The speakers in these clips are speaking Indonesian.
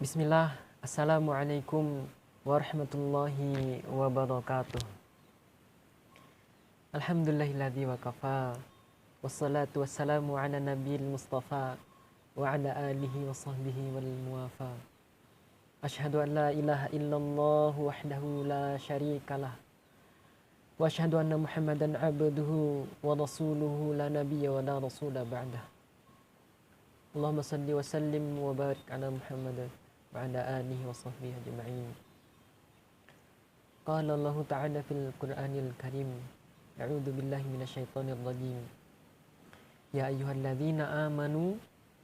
Bismillah, Assalamualaikum warahmatullahi wabarakatuh. Alhamdulillahilladzi wa kafa, wassalatu wassalamu ala nabiyil mustafa, wa ala alihi wa sahbihi wal muwafa. Ashhadu an la ilaha illallah wahdahu la syarikalah, wa ashhadu anna muhammadan abduhu wa rasuluhu la nabiyya wa la rasula ba'dah. Allahumma salli wa sallim wa barik ala Muhammad wa ala alihi wa sahbihi ajma'in. Qala Allah Ta'ala fil Qur'anil Karim, a'udzu billahi minasyaitonir rajim. Ya ayyuhalladzina amanu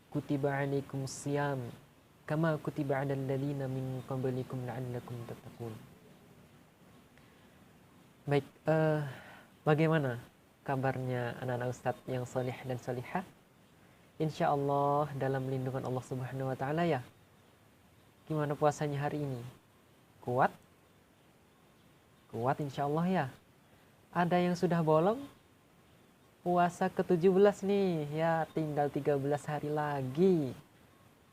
kutiba 'alaikumus shiyam kama kutiba 'alal ladzina min qablikum la'allakum tattaqun. Baik, bagaimana kabarnya anak-anak Ustadz yang solih dan solihah? Insya Allah dalam lindungan Allah Subhanahu wa Ta'ala ya. Gimana puasanya hari ini? Kuat? Kuat insya Allah ya. Ada yang sudah bolong? Puasa ke-17 nih ya, tinggal 13 hari lagi.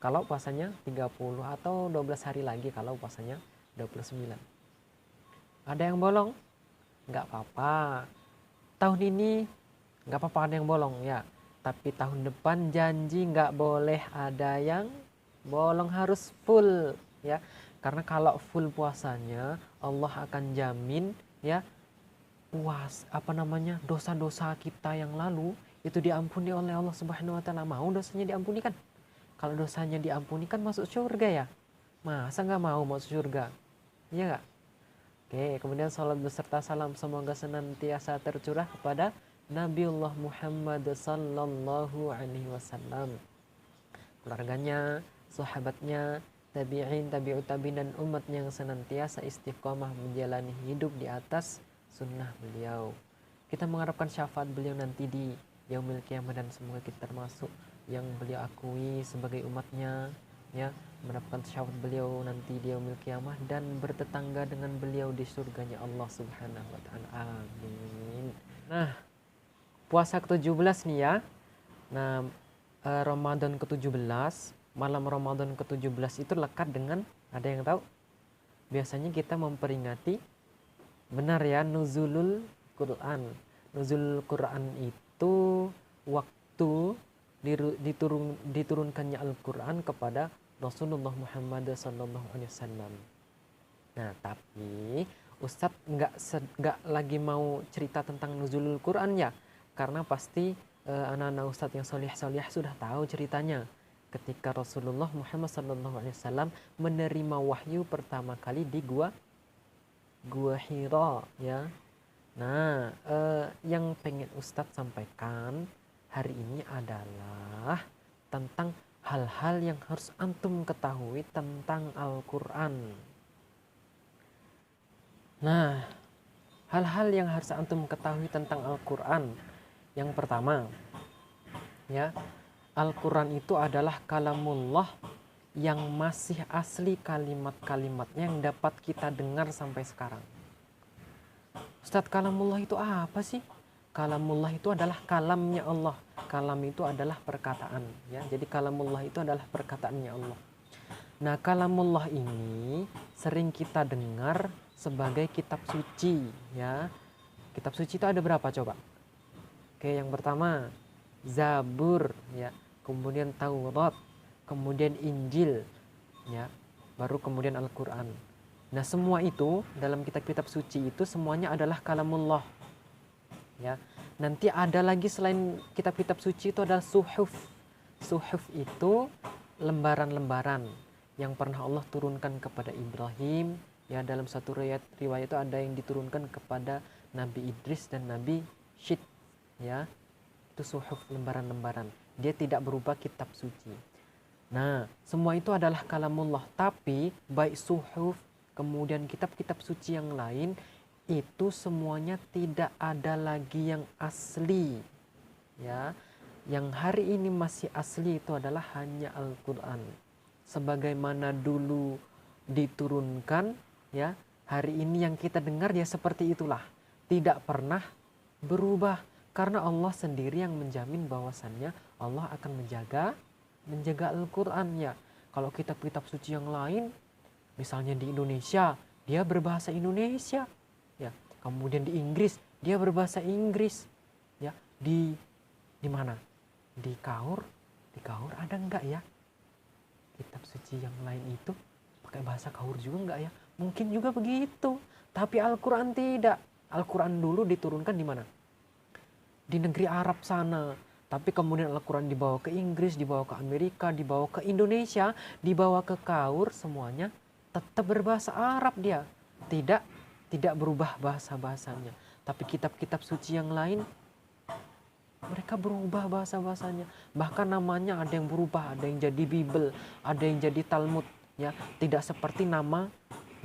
Kalau puasanya 30 atau 12 hari lagi kalau puasanya 29. Ada yang bolong? Nggak apa-apa. Tahun ini nggak apa-apa ada yang bolong ya. Tapi tahun depan janji nggak boleh ada yang bolong, harus full ya. Karena kalau full puasanya Allah akan jamin ya dosa-dosa kita yang lalu itu diampuni oleh Allah Subhanahu wa Ta'ala. Mau dosanya diampuni kan? Kalau dosanya diampuni kan masuk surga ya. Masa nggak mau masuk surga? Iya nggak? Oke, kemudian salat beserta salam semoga senantiasa tercurah kepada Nabiullah Muhammad sallallahu alaihi wasallam, keluarganya, sahabatnya, tabi'in, tabi'ut tabi'in, dan umat yang senantiasa istiqomah menjalani hidup di atas sunnah beliau. Kita mengharapkan syafaat beliau nanti di yaumil qiyamah, dan semoga kita termasuk yang beliau akui sebagai umatnya ya, mendapatkan syafaat beliau nanti di yaumil qiyamah dan bertetangga dengan beliau di surganya Allah Subhanahu wa Ta'ala. Amin. Nah, puasa ke-17 nih ya. Nah, Ramadan ke-17, malam Ramadan ke-17 itu lekat dengan, ada yang tahu? Biasanya kita memperingati, benar ya, nuzulul Quran. Nuzulul Quran itu waktu diturunkannya Al-Quran kepada Rasulullah Muhammad SAW. Nah, tapi Ustadz nggak lagi mau cerita tentang nuzulul Quran ya, karena pasti anak-anak Ustadz yang solih-solih sudah tahu ceritanya. Ketika Rasulullah Muhammad SAW menerima wahyu pertama kali di Gua Hira ya. Nah, yang pengen Ustadz sampaikan hari ini adalah tentang hal-hal yang harus antum ketahui tentang Al-Quran. Nah, hal-hal yang harus antum ketahui tentang Al-Quran. Yang pertama, ya, Al-Quran itu adalah kalamullah yang masih asli kalimat-kalimatnya yang dapat kita dengar sampai sekarang. Ustadz, kalamullah itu apa sih? Kalamullah itu adalah kalamnya Allah. Kalam itu adalah perkataan ya. Jadi kalamullah itu adalah perkataannya Allah. Nah, kalamullah ini sering kita dengar sebagai kitab suci ya. Kitab suci itu ada berapa coba? Oke, yang pertama Zabur ya, kemudian Taurat, kemudian Injil ya, baru kemudian Al-Quran. Nah, semua itu dalam kitab-kitab suci itu semuanya adalah kalamullah ya. Nanti ada lagi selain kitab-kitab suci itu adalah suhuf. Suhuf itu lembaran-lembaran yang pernah Allah turunkan kepada Ibrahim ya. Dalam satu riwayat itu ada yang diturunkan kepada Nabi Idris dan Nabi Syed ya. Itu suhuf, lembaran-lembaran. Dia tidak berupa kitab suci. Nah, semua itu adalah kalamullah. Tapi baik suhuf kemudian kitab-kitab suci yang lain itu semuanya tidak ada lagi yang asli ya. Yang hari ini masih asli itu adalah hanya Al-Quran sebagaimana dulu diturunkan ya. Hari ini yang kita dengar ya seperti itulah, tidak pernah berubah, karena Allah sendiri yang menjamin bahwasannya Allah akan menjaga Al-Quran ya. Kalau kitab-kitab suci yang lain, misalnya di Indonesia, dia berbahasa Indonesia, ya. Kemudian di Inggris, dia berbahasa Inggris, ya. Di mana? Di Kaur ada enggak ya? Kitab suci yang lain itu pakai bahasa Kaur juga enggak ya? Mungkin juga begitu. Tapi Al-Quran tidak. Al-Quran dulu diturunkan di mana? Di negeri Arab sana. Tapi kemudian Al-Quran dibawa ke Inggris, dibawa ke Amerika, dibawa ke Indonesia, dibawa ke Kaur, semuanya tetap berbahasa Arab dia. Tidak berubah bahasa-bahasanya. Tapi kitab-kitab suci yang lain, mereka berubah bahasa-bahasanya. Bahkan namanya ada yang berubah, ada yang jadi Bible, ada yang jadi Talmud. Ya, tidak seperti nama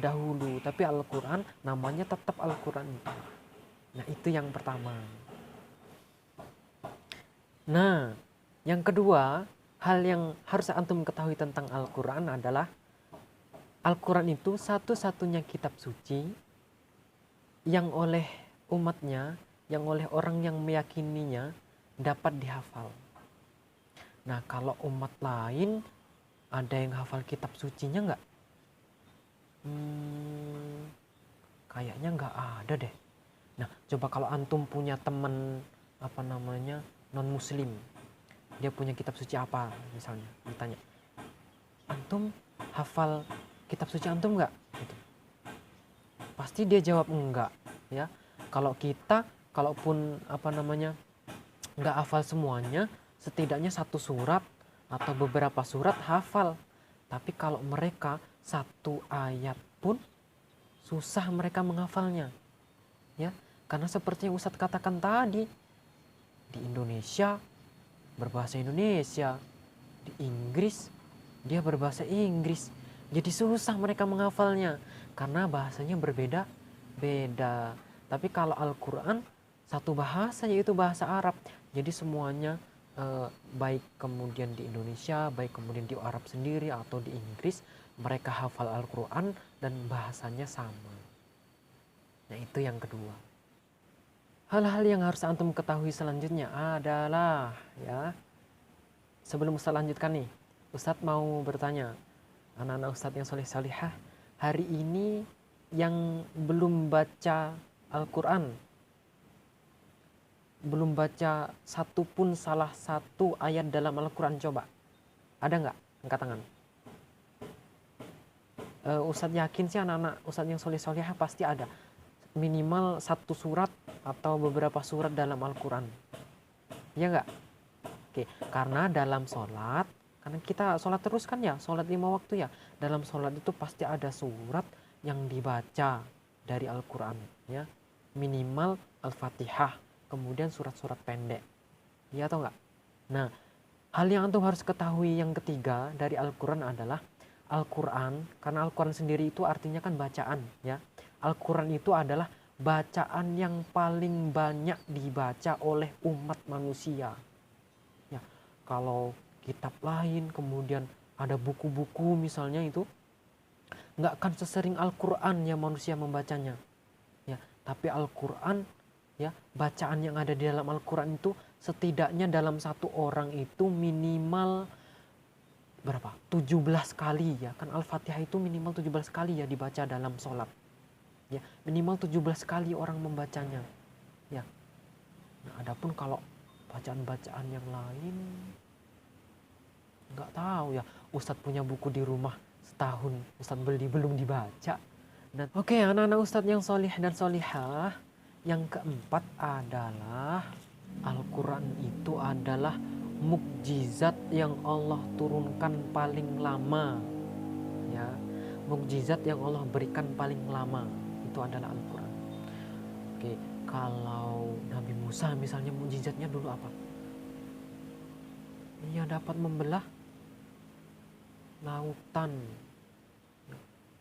dahulu. Tapi Al-Quran namanya tetap Al-Quran. Nah, itu yang pertama. Nah, yang kedua, hal yang harus antum ketahui tentang Al-Quran adalah Al-Quran itu satu-satunya kitab suci yang oleh umatnya, yang oleh orang yang meyakininya dapat dihafal. Nah, kalau umat lain ada yang hafal kitab sucinya nggak? Kayaknya nggak ada deh. Nah, coba kalau antum punya teman non-muslim, dia punya kitab suci apa misalnya, ditanya, antum hafal kitab suci antum nggak? Gitu. Pasti dia jawab enggak, ya. Kalau kita, kalaupun nggak hafal semuanya, setidaknya satu surat atau beberapa surat hafal. Tapi kalau mereka satu ayat pun susah mereka menghafalnya, ya. Karena seperti yang Ustadz katakan tadi, di Indonesia berbahasa Indonesia, di Inggris dia berbahasa Inggris. Jadi susah mereka menghafalnya karena bahasanya berbeda-beda. Tapi kalau Al-Quran satu bahasa, yaitu bahasa Arab. Jadi semuanya baik kemudian di Indonesia, baik kemudian di Arab sendiri atau di Inggris, mereka hafal Al-Quran dan bahasanya sama. Nah, itu yang kedua. Hal-hal yang harus antum ketahui selanjutnya adalah, ya, sebelum Ustaz lanjutkan nih, Ustaz mau bertanya, anak-anak Ustaz yang soleh solihah, hari ini yang belum baca Al-Quran, belum baca satupun salah satu ayat dalam Al-Quran, coba, ada nggak? Angkat tangan. Ustaz yakin sih anak-anak Ustaz yang soleh solihah pasti ada. Minimal satu surat atau beberapa surat dalam Al-Quran, ya nggak? Oke, karena dalam sholat, karena kita sholat terus kan ya, sholat 5 waktu ya, dalam sholat itu pasti ada surat yang dibaca dari Al-Quran, ya, minimal Al-Fatihah, kemudian surat-surat pendek, ya atau nggak? Nah, hal yang antum harus ketahui yang ketiga dari Al-Quran adalah Al-Quran, karena Al-Quran sendiri itu artinya kan bacaan, ya. Al-Quran itu adalah bacaan yang paling banyak dibaca oleh umat manusia. Ya, kalau kitab lain, kemudian ada buku-buku misalnya itu, nggak akan sesering Al-Quran ya manusia membacanya. Ya, tapi Al-Quran, ya, bacaan yang ada di dalam Al-Quran itu setidaknya dalam satu orang itu minimal berapa? 17 kali ya. Kan Al-Fatihah itu minimal 17 kali ya dibaca dalam sholat. Ya, minimal 17 kali orang membacanya. Ya. Nah, adapun kalau bacaan-bacaan yang lain nggak tahu ya. Ustadz punya buku di rumah setahun, Ustadz beli belum dibaca. Dan oke, anak-anak Ustadz yang solih dan solihah, yang keempat adalah Al-Quran itu adalah mukjizat yang Allah turunkan paling lama. Ya, mukjizat yang Allah berikan paling lama itu adalah Al-Quran. Oke, kalau Nabi Musa misalnya mukjizatnya dulu apa? Ia dapat membelah lautan.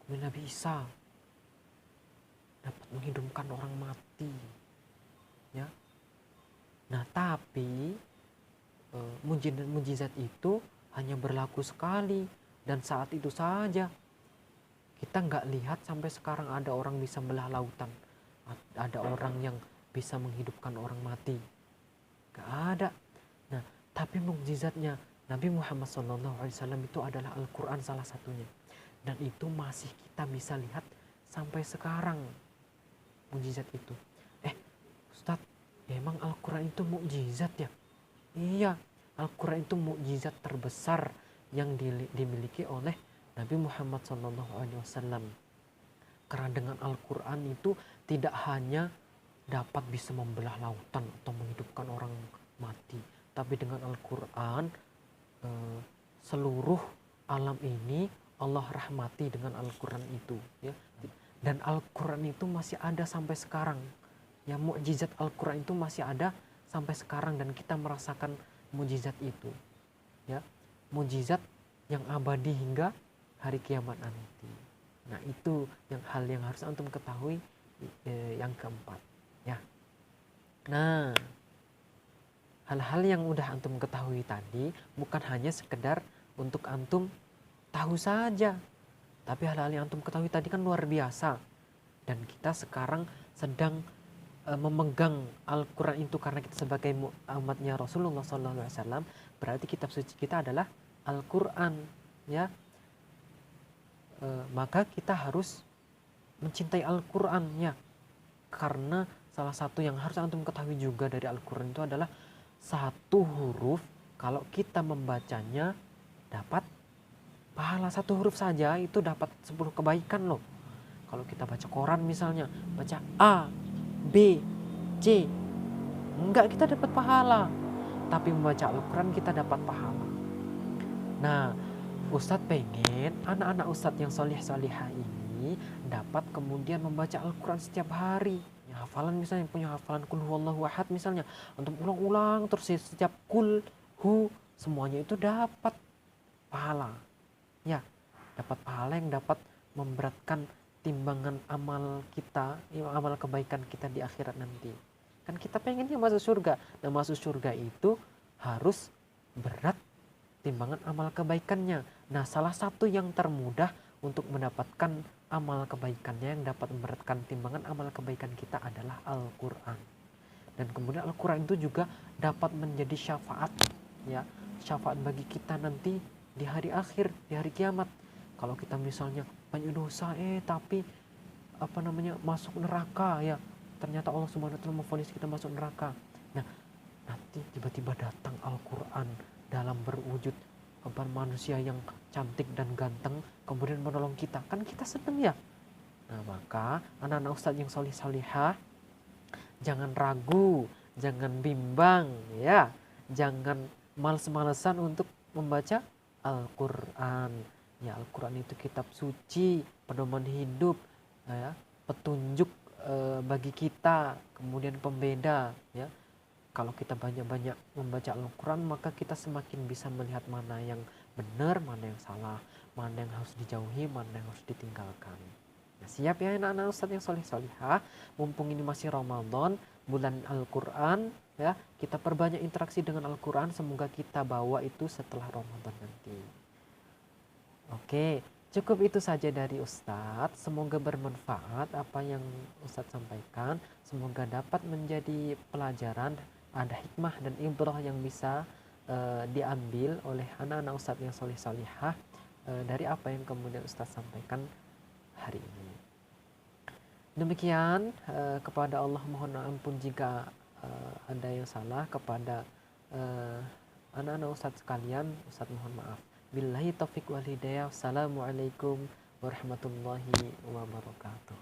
Kemudian Nabi Isa dapat menghidupkan orang mati. Ya. Nah, tapi mukjizat itu hanya berlaku sekali dan saat itu saja. Kita nggak lihat sampai sekarang ada orang bisa belah lautan, ada orang yang bisa menghidupkan orang mati, nggak ada. Nah, tapi mukjizatnya Nabi Muhammad SAW itu adalah Al-Quran salah satunya. Dan itu masih kita bisa lihat sampai sekarang mukjizat itu. Ustadz, emang Al-Quran itu mukjizat ya? Iya, Al-Quran itu mukjizat terbesar yang dimiliki oleh Nabi Muhammad SAW. Karena dengan Al-Quran itu tidak hanya dapat bisa membelah lautan atau menghidupkan orang mati, tapi dengan Al-Quran seluruh alam ini Allah rahmati dengan Al-Quran itu, ya. Dan Al-Quran itu masih ada sampai sekarang. Ya, mukjizat Al-Quran itu masih ada sampai sekarang dan kita merasakan mukjizat itu. Ya, mukjizat yang abadi hingga hari kiamat nanti. Nah, itu hal yang harus antum ketahui yang keempat, ya. Nah, hal-hal yang udah antum ketahui tadi bukan hanya sekedar untuk antum tahu saja, tapi hal-hal yang antum ketahui tadi kan luar biasa. Dan kita sekarang sedang memegang Al-Quran itu karena kita sebagai umatnya Rasulullah SAW, berarti kitab suci kita adalah Al-Quran, ya. Maka kita harus mencintai Al-Quran, ya. Karena salah satu yang harus antum ketahui juga dari Al-Quran itu adalah satu huruf kalau kita membacanya dapat pahala. Satu huruf saja itu dapat 10 kebaikan loh. Kalau kita baca koran misalnya, baca A, B, C, enggak kita dapat pahala. Tapi membaca Al-Quran kita dapat pahala. Nah, Ustadz pengen anak-anak Ustadz yang solih-solihah ini dapat kemudian membaca Al-Quran setiap hari. Ya, hafalan misalnya, punya hafalan kul huwallahu ahad misalnya, untuk ulang-ulang terus setiap kul, hu, semuanya itu dapat pahala. Ya, dapat pahala yang dapat memberatkan timbangan amal kita, amal kebaikan kita di akhirat nanti. Kan kita pengennya masuk surga. Nah, masuk surga itu harus berat timbangan amal kebaikannya. Nah, salah satu yang termudah untuk mendapatkan amal kebaikannya yang dapat memberatkan timbangan amal kebaikan kita adalah Al-Quran. Dan kemudian Al-Quran itu juga dapat menjadi syafaat, ya, syafaat bagi kita nanti di hari akhir, di hari kiamat. Kalau kita misalnya banyak dosa, tapi masuk neraka, ya, ternyata Allah Subhanahu wa taala memvonis kita masuk neraka. Nah, nanti tiba-tiba datang Al-Quran dalam berwujud manusia yang cantik dan ganteng, kemudian menolong kita, kan kita senang, ya. Nah, maka anak-anak Ustadz yang solih-solihah jangan ragu, jangan bimbang, ya, jangan males-malesan untuk membaca Al-Quran. Ya, Al-Quran itu kitab suci, pedoman hidup, ya, petunjuk bagi kita, kemudian pembeda, ya. Kalau kita banyak-banyak membaca Al-Quran, maka kita semakin bisa melihat mana yang benar, mana yang salah, mana yang harus dijauhi, mana yang harus ditinggalkan. Nah, siap ya anak-anak Ustadz yang soleh-solihah, mumpung ini masih Ramadan, bulan Al-Quran, ya, kita perbanyak interaksi dengan Al-Quran, semoga kita bawa itu setelah Ramadan nanti. Oke, cukup itu saja dari Ustadz. Semoga bermanfaat apa yang Ustadz sampaikan. Semoga dapat menjadi pelajaran, ada hikmah dan ibrah yang bisa diambil oleh anak-anak Ustadz yang solih-solihah dari apa yang kemudian Ustadz sampaikan hari ini. Demikian, kepada Allah mohon ampun jika ada yang salah. Kepada anak-anak Ustadz sekalian, Ustadz mohon maaf. Billahi taufiq wal hidayah. Assalamualaikum warahmatullahi wabarakatuh.